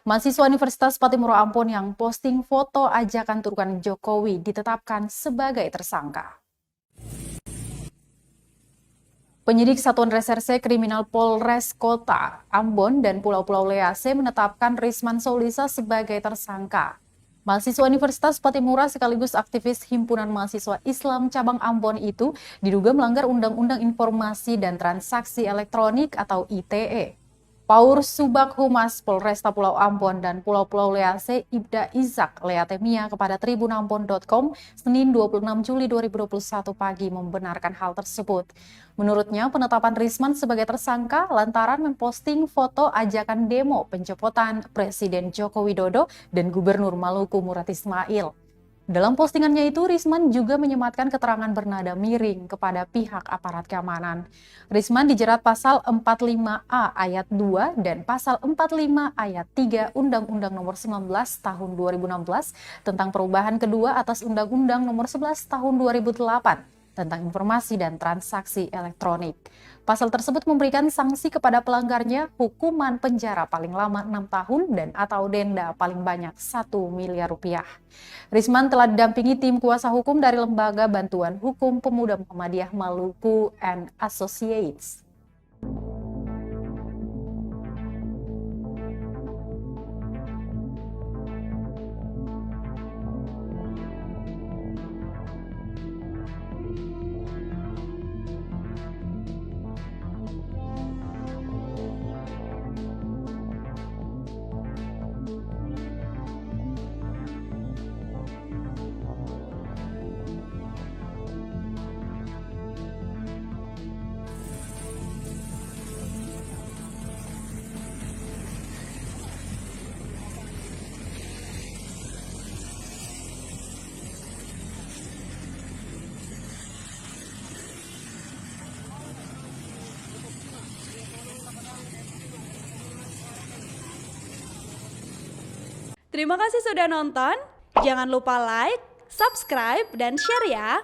Mahasiswa Universitas Patimura Ambon yang posting foto ajakan turunan Jokowi ditetapkan sebagai tersangka. Penyidik Satuan Reserse Kriminal Polres Kota Ambon dan Pulau-Pulau Lease menetapkan Risman Soulisa sebagai tersangka. Mahasiswa Universitas Patimura sekaligus aktivis Himpunan Mahasiswa Islam Cabang Ambon itu diduga melanggar Undang-Undang Informasi dan Transaksi Elektronik atau ITE. Paur Subak Humas Polresta Pulau Ambon dan Pulau-Pulau Lease Ibda Izak Leatemia kepada tribunambon.com Senin 26 Juli 2021 pagi membenarkan hal tersebut. Menurutnya, penetapan Risman sebagai tersangka lantaran memposting foto ajakan demo pencopotan Presiden Joko Widodo dan Gubernur Maluku Murad Ismail. Dalam postingannya itu, Risman juga menyematkan keterangan bernada miring kepada pihak aparat keamanan. Risman dijerat pasal 45A ayat 2 dan pasal 45 ayat 3 Undang-Undang Nomor 19 Tahun 2016 tentang perubahan kedua atas Undang-Undang Nomor 11 Tahun 2008 tentang informasi dan transaksi elektronik. Pasal tersebut memberikan sanksi kepada pelanggarnya hukuman penjara paling lama 6 tahun dan atau denda paling banyak 1 miliar rupiah. Risman telah didampingi tim kuasa hukum dari Lembaga Bantuan Hukum Pemuda Muhammadiyah Maluku and Associates. Terima kasih sudah nonton. Jangan lupa like, subscribe, dan share ya.